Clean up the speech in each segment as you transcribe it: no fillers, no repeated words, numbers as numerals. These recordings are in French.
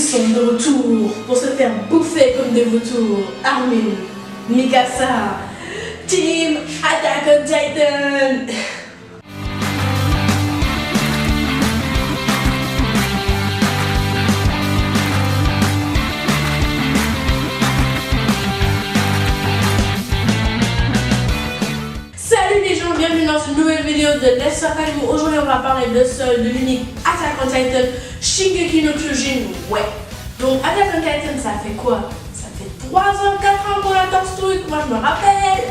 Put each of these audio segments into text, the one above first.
sont de retour pour se faire bouffer comme des vautours. Armin, Mikasa, Team Attack on Titan. Salut les gens, bienvenue dans une nouvelle vidéo de Let's Survive. Aujourd'hui on va parler de l'unique Attack on Titan Shingeki no Kyojin. Ouais. Donc Attack on Titan, ça fait quoi? Ça fait 3 ans, 4 ans qu'on attend ce truc. Moi je me rappelle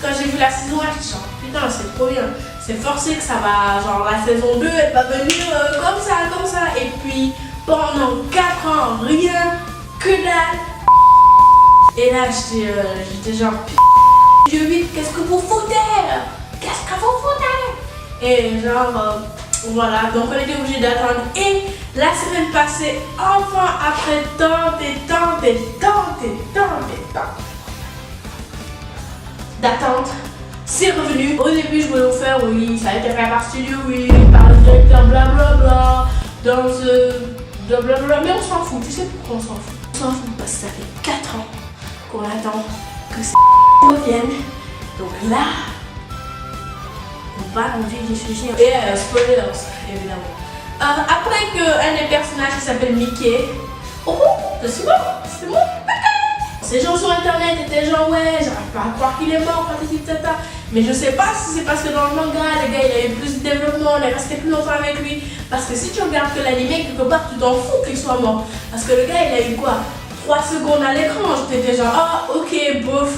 quand j'ai vu la saison 1, je suis genre putain c'est trop bien. C'est forcé que ça va, genre la saison 2 elle va venir comme ça. Et puis pendant 4 ans, rien que dalle. Et là j'étais genre Dieu 8, qu'est-ce que vous foutez? Qu'est-ce que vous foutez? Et genre, voilà, donc on était obligé d'attendre. Et la semaine passée, enfin, après tant d'attente, c'est revenu. Au début, je voulais vous faire, oui, ça a été fait par Studio, oui, par le directeur, blablabla, dans blablabla, mais on s'en fout. Tu sais pourquoi on s'en fout? On s'en fout parce que ça fait 4 ans qu'on attend que ça revienne. Donc là, on va en vivre des sujets. Et spoilers, évidemment. Après qu'un des personnages qui s'appelle Mickey, c'est bon. Ces gens sur internet étaient genre ouais, j'arrive pas à croire qu'il est mort, tata. Mais je sais pas si c'est parce que dans le manga, le gars il a eu plus de développement, on est resté plus longtemps avec lui. Parce que si tu regardes que l'anime, quelque part tu t'en fous qu'il soit mort. Parce que le gars il a eu quoi, 3 secondes à l'écran, j'étais genre ah ok bof.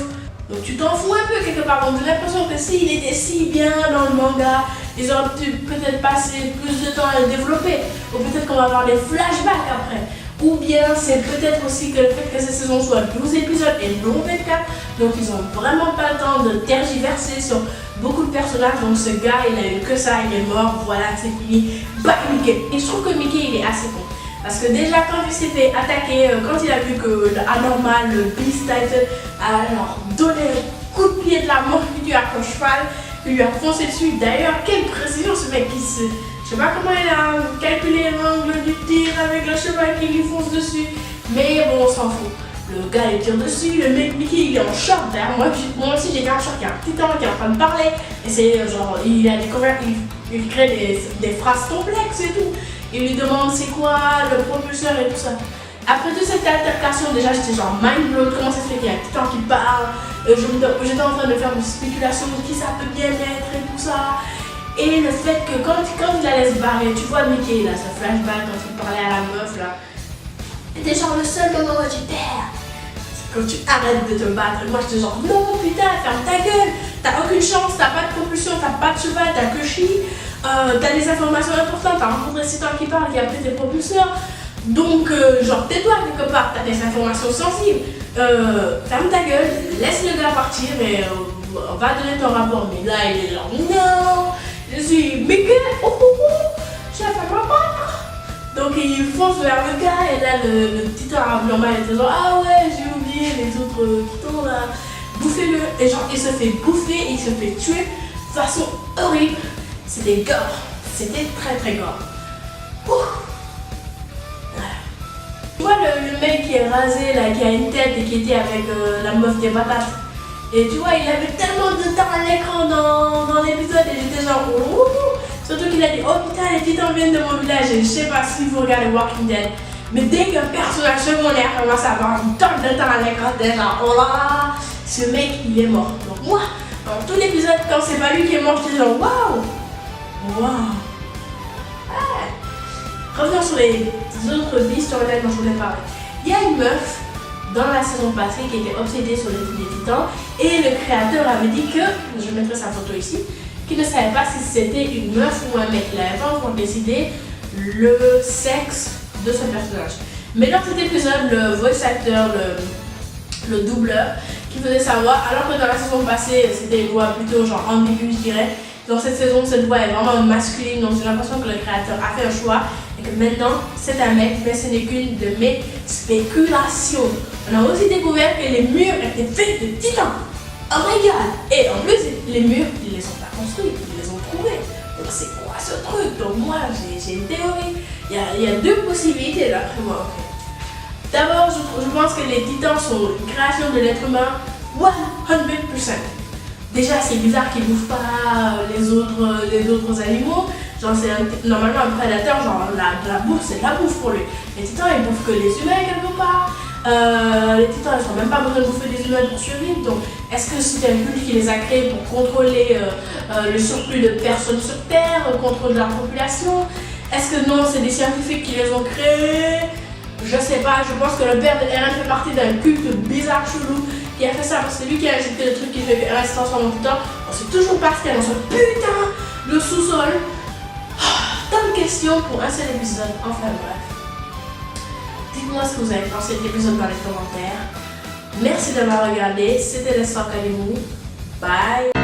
Donc tu t'en fous un peu quelque part, donc j'ai l'impression que s'il était si bien dans le manga, ils auraient peut-être passé plus de temps à le développer, ou peut-être qu'on va avoir des flashbacks après. Ou bien c'est peut-être aussi que le fait que cette saison soit 12 épisodes et non 24, donc ils ont vraiment pas le temps de tergiverser sur beaucoup de personnages. Donc ce gars il a eu que ça, il est mort, voilà c'est fini, bye Mickey. Et je trouve que Mickey il est assez con. Parce que déjà quand il s'est fait attaquer, quand il a vu que l'anormal, le Beast Titan, a alors donné le coup de pied de la mort qui lui a fait cheval, qui lui a foncé dessus. D'ailleurs, quelle précision ce mec qui se... Je sais pas comment il a calculé l'angle du tir avec le cheval qui lui fonce dessus. Mais bon, on s'en fout. Le gars il tire dessus, le mec Mickey il est en short. D'ailleurs, moi aussi j'étais en short, il y a un titan qui est en train de parler. Et c'est genre, il a découvert, il crée des phrases complexes et tout. Il lui demande c'est quoi le propulseur et tout ça. Après toute cette altercation, déjà j'étais genre mind blown, comment ça se fait qu'il y a un titan qui parle. J'étais en train de faire des spéculations de qui ça peut bien être et tout ça. Et le fait que quand il la laisse barrer, tu vois Mickey là, ce flashback quand il parlait à la meuf là. C'était genre le seul moment où tu perds. C'est quand tu arrêtes de te battre. Et moi j'étais genre non putain, ferme ta gueule. T'as aucune chance, t'as pas de propulsion, t'as pas de cheval, t'as que chi. T'as des informations importantes, t'as rencontré cet homme qui parle, qui a pris tes propulseurs. Donc, genre, tais-toi quelque part, t'as des informations sensibles. Ferme ta gueule, laisse le gars partir et on va donner ton rapport. Mais là, il est genre, non, je suis Mickey, je vais pas me battre. Donc, il fonce vers le gars et là, le titan abnormal était genre, ah ouais, j'ai oublié les autres titans là, bouffez-le. Et genre, il se fait bouffer, il se fait tuer de façon horrible. C'était gore, c'était très gore. Tu vois le mec qui est rasé là, qui a une tête et qui était avec la meuf des patates. Et tu vois, il avait tellement de temps à l'écran dans l'épisode et j'étais genre surtout qu'il a dit oh putain les titans viennent de mon village. Et je sais pas si vous regardez Walking Dead, mais dès qu'un personnage secondaire commence à avoir une tonne de temps à l'écran, t'es genre oh là, ce mec il est mort. Donc moi, dans tout l'épisode, quand c'est pas lui qui est mort, j'étais genre waouh. Revenons sur les autres beasts sur lesquels je voulais parler. Il y a une meuf dans la saison passée qui était obsédée sur les titans et le créateur avait dit que, je mettrai sa photo ici, qu'il ne savait pas si c'était une meuf ou un mec. Il n'avait pas encore décidé le sexe de ce personnage. Mais dans cet épisode, le voice actor, le doubleur, qui faisait savoir, alors que dans la saison passée c'était une voix plutôt genre ambiguë je dirais. Dans cette saison, cette voix est vraiment masculine, donc j'ai l'impression que le créateur a fait un choix et que maintenant c'est un mec, mais ce n'est qu'une de mes spéculations. On a aussi découvert que les murs étaient faits de titans. Oh my god! Et en plus, les murs, ils les ont pas construits, ils les ont trouvés. Donc c'est quoi ce truc? Donc moi, j'ai une théorie. Il y a 2 possibilités d'après moi. Okay. D'abord, je pense que les titans sont une création de l'être humain 100%. Déjà, c'est bizarre qu'ils bouffent pas les autres animaux. Genre, c'est normalement un prédateur, genre la bouffe, c'est de la bouffe pour lui. Les titans, ils bouffent que les humains quelque part. Les titans, ils n'ont même pas besoin de bouffer des humains pour survivre. Donc, est-ce que c'est un culte qui les a créés pour contrôler le surplus de personnes sur Terre, le contrôle de leur population? Est-ce que non, c'est des scientifiques qui les ont créés? Je sais pas, je pense que le père de Eren fait partie d'un culte bizarre, chelou, qui a fait ça parce que c'est lui qui a injecté le truc qui fait que Eren se transforme en titan. On sait toujours pas ce qu'il y a dans ce putain de sous-sol. Tant de questions pour un seul épisode, enfin bref. Dites-moi ce que vous avez pensé de l'épisode dans les commentaires. Merci d'avoir regardé, c'était l'Histoire Kalimou. Bye.